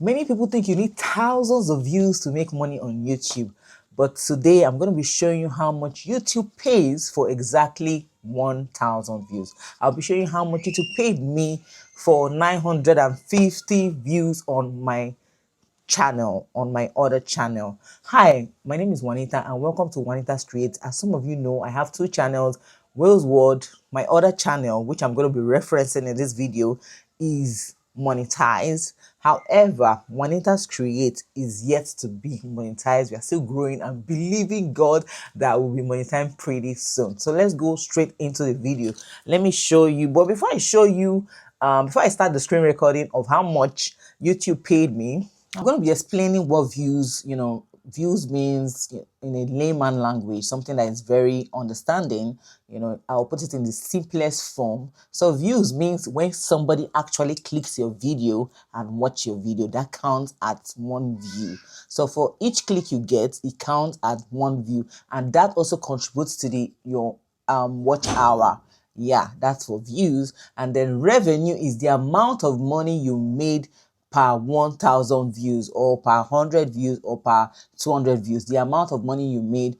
Many people think you need thousands of views to make money on YouTube, but today I'm going to be showing you how much YouTube pays for exactly 1,000 views. I'll be showing you how much YouTube paid me for 950 views on my channel, on my other channel. Hi, my name is Juanita and welcome to Juanita's Create. As some of you know, I have two channels. Will's World, my other channel, which I'm going to be referencing in this video, is monetized. However, Juanita's Create is yet to be monetized. We are still growing and believing God that we'll be monetized pretty soon. So let's go straight into the video. Let me show you. But before I show you, before I start the screen recording of how much YouTube paid me, I'm going to be explaining what views, views means in a layman language, something that is very understanding. I'll put it in the simplest form. So views means when somebody actually clicks your video and watch your video, that counts at one view. So for each click you get, it counts at one view, and that also contributes to your watch hour. Yeah, that's for views. And then revenue is the amount of money you made per 1,000 views or per 100 views or per 200 views, the amount of money you made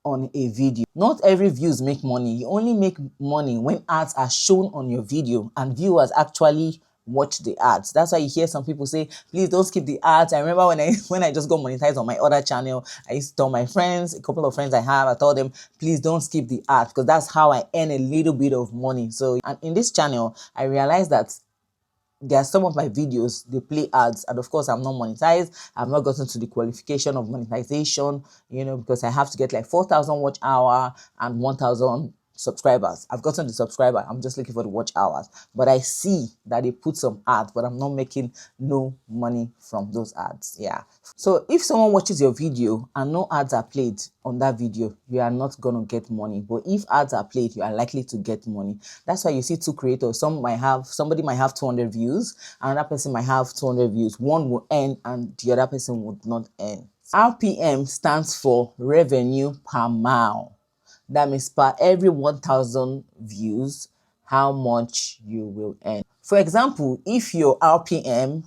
on a video. Not every views make money. You only make money when ads are shown on your video and viewers actually watch the ads. That's why you hear some people say, please don't skip the ads. I remember when I just got monetized on my other channel, I used to tell my friends, a couple of friends I have, I told them, please don't skip the ads, because that's how I earn a little bit of money. So, and in this channel, I realized that there are some of my videos, they play ads, and of course I'm not monetized. I've not gotten to the qualification of monetization, because I have to get like 4,000 watch hour and 1,000 subscribers. I've gotten the subscriber, I'm just looking for the watch hours, but I see that they put some ads, but I'm not making no money from those ads. Yeah, so if someone watches your video and no ads are played on that video, you are not gonna get money. But if ads are played, you are likely to get money. That's why you see two creators. Somebody might have 200 views, another person might have 200 views. One will earn and the other person would not earn. RPM stands for revenue per mile. That means per every 1,000 views, how much you will earn. For example, if your RPM,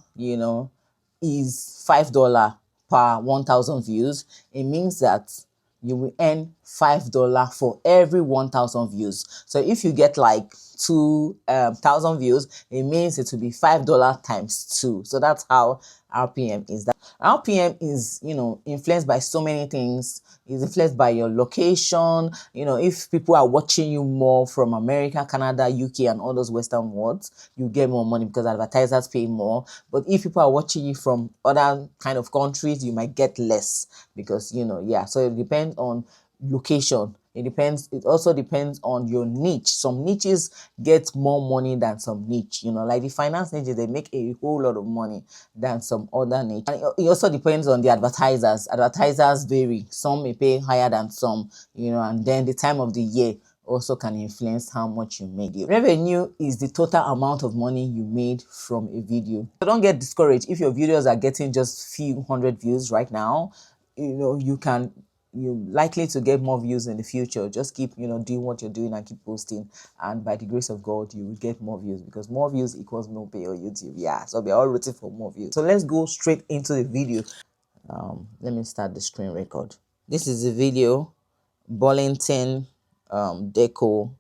is $5 per 1,000 views, it means that you will earn $5 for every 1,000 views. So if you get like 2,000 views, it means it will be $5 times 2. So that's how RPM is. That RPM is, influenced by so many things. It's influenced by your location. If people are watching you more from America, Canada, UK, and all those Western worlds, you get more money because advertisers pay more. But if people are watching you from other kind of countries, you might get less because, yeah. So it depends on location. It also depends on your niche. Some niches get more money than some niche, like the finance niche, they make a whole lot of money than some other niche. And it also depends on the advertisers vary. Some may pay higher than some, and then the time of the year also can influence how much you make. Revenue is the total amount of money you made from a video. So don't get discouraged if your videos are getting just few hundred views right now. You're likely to get more views in the future. Just keep, doing what you're doing and keep posting. And by the grace of God, you will get more views, because more views equals more pay on YouTube. Yeah, so we're all rooting for more views. So let's go straight into the video. Let me start the screen record. This is the video. Burlington Deco.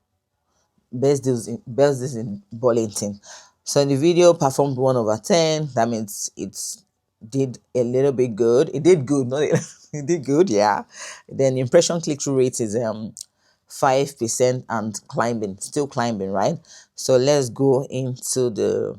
Best deals in Burlington. So the video performed 1/10. That means it's did a little bit good. It did good, not it did good, yeah. Then impression click-through rate is 5% and climbing, still climbing, right? So let's go into the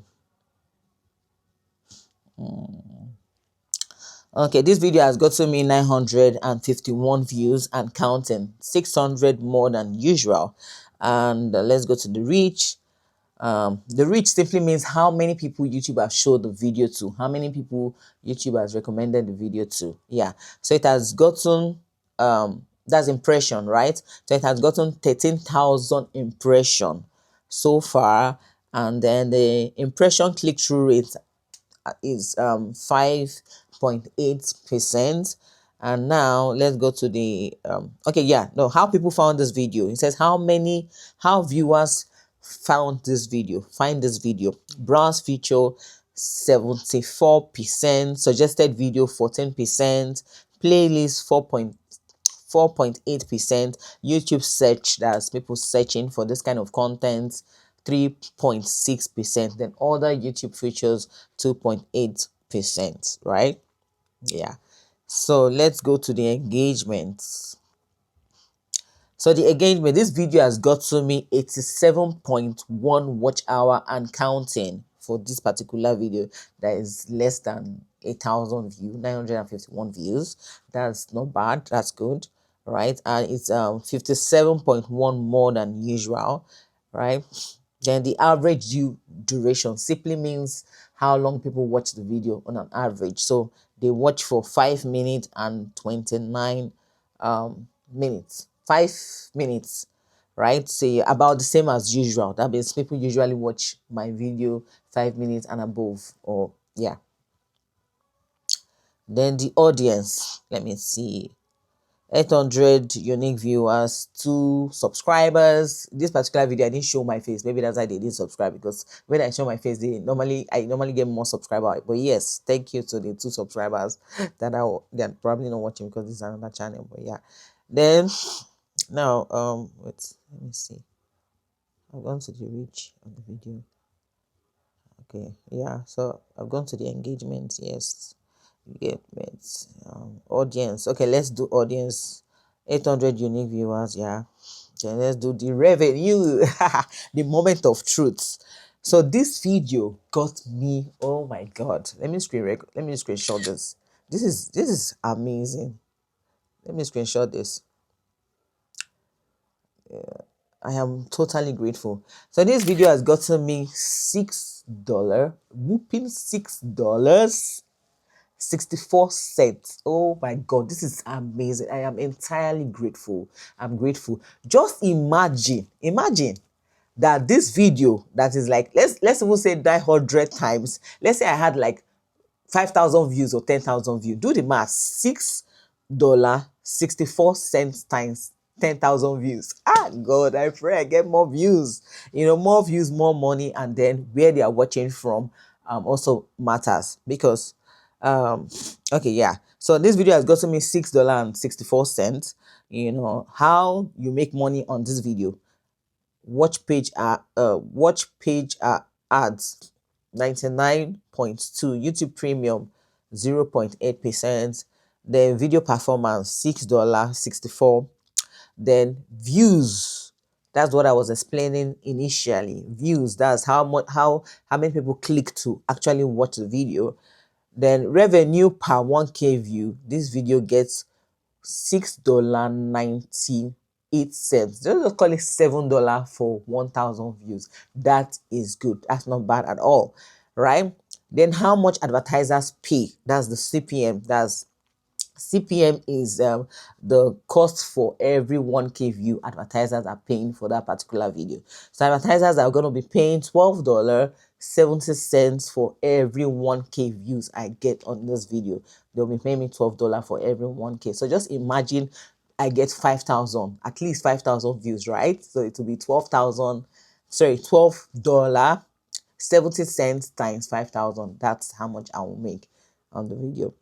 okay, this video has gotten me 951 views and counting, 600 more than usual. And let's go to the reach. The reach simply means how many people YouTube has showed the video to, how many people YouTube has recommended the video to. Yeah, so it has gotten that's impression, right? So it has gotten 13,000 impression so far, and then the impression click-through rate is 5.8%. And now let's go to the okay, yeah, no, how people found this video. It says how viewers found this video, find this video. Browse feature 74%, suggested video 14%, playlist 4.8%, YouTube search, that's people searching for this kind of content, 3.6%, then other YouTube features 2.8%, right? Yeah. So let's go to the engagements. So the engagement, this video has got to me 87.1 watch hour and counting for this particular video. That is less than 8,000 views, 951 views. That's not bad. That's good, right? And it's 57.1 more than usual, right? Then the average view duration simply means how long people watch the video on an average. So they watch for 5 minutes and 29 minutes. 5 minutes, right? Say about the same as usual. That means people usually watch my video 5 minutes and above, or yeah. Then the audience, let me see, 800 unique viewers, 2 subscribers. This particular video I didn't show my face, maybe that's why they didn't subscribe, because when I show my face I normally get more subscribers. But yes, thank you to the 2 subscribers they're probably not watching because this is another channel. But yeah, then now wait, let me see, I've gone to the reach of the video. Okay, yeah, so I've gone to the engagement. Yes, engagement, audience. Okay, let's do audience. 800 unique viewers. Yeah, then let's do the revenue. The moment of truth. So this video got me, oh my god, let me screenshot this. This is amazing. Let me screenshot this. I am totally grateful. So this video has gotten me $6, whooping $6, 64 cents. Oh my god, this is amazing. I am entirely grateful. I'm grateful. Just imagine that this video that is like, let's even say that 100 times. Let's say I had like 5,000 views or 10,000 views. Do the math. $6, 64 cents times 10,000 views. Ah, God, I pray I get more views. More views, more money, and then where they are watching from also matters, because okay, yeah. So this video has gotten me $6.64. How you make money on this video. Watch page ads 99.2, YouTube premium 0.8%, then video performance $6.64, then views, that's what I was explaining initially. Views, that's how many people click to actually watch the video. Then revenue per 1K view, this video gets $6.98. Just call it $7 for 1,000 views. That is good. That's not bad at all, right? Then how much advertisers pay? That's the CPM. CPM is the cost for every 1K view advertisers are paying for that particular video. So advertisers are going to be paying $12.70 for every 1K views I get on this video. They'll be paying me $12 for every 1K. So just imagine I get 5,000, at least 5,000 views, right? So it will be $12.70 times 5,000. That's how much I will make on the video.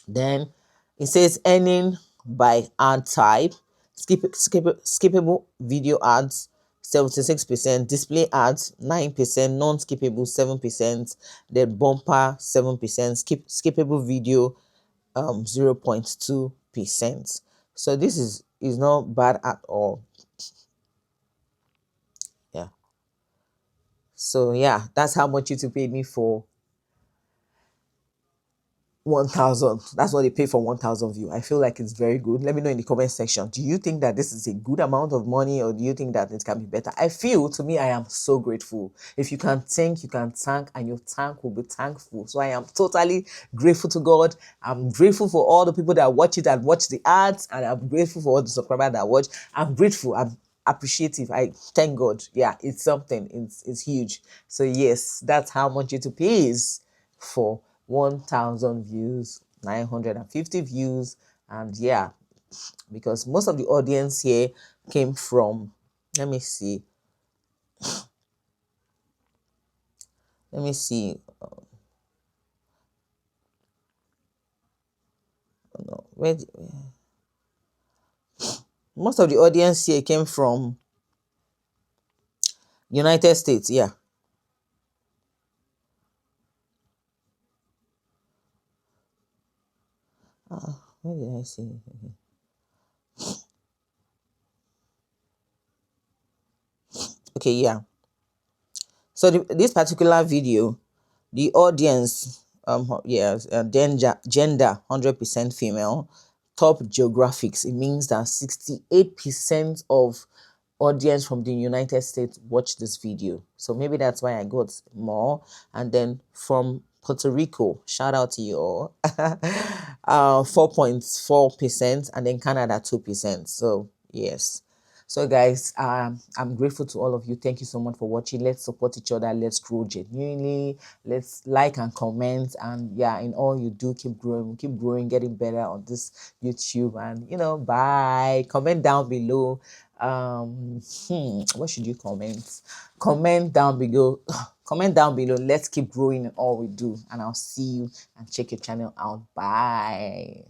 Then it says earning by ad type. Skippable video ads 76%, display ads 9%, non-skippable 7%, then bumper 7%, skippable video 0.2%. So this is not bad at all. Yeah. So yeah, that's how much YouTube paid me for 1,000. That's what they pay for 1,000 view. I feel like it's very good. Let me know in the comment section. Do you think that this is a good amount of money, or do you think that it can be better? I feel, to me, I am so grateful. If you can think, you can thank, and your tank will be thankful. So I am totally grateful to God. I'm grateful for all the people that watch it and watch the ads, and I'm grateful for all the subscribers that watch. I'm grateful. I'm appreciative. I thank God. Yeah, it's something. It's huge. So yes, that's how much YouTube pays for 1,000 views, 950 views. And yeah, because most of the audience here came from, let me see, Where most of the audience here came from United States. Yeah. Where did I see? Okay, yeah. So this particular video, the audience, yes, gender 100% female, top geographics. It means that 68% of audience from the United States watched this video. So maybe that's why I got more. And then from Puerto Rico, shout out to you all, 4.4%, and then Canada 2%. So yes. So guys, I'm grateful to all of you. Thank you so much for watching. Let's support each other. Let's grow genuinely. Let's like and comment. And yeah, in all you do, keep growing, getting better on this YouTube. And bye. Comment down below. What should you comment? Comment down below. Comment down below. Let's keep growing in all we do. And I'll see you and check your channel out. Bye.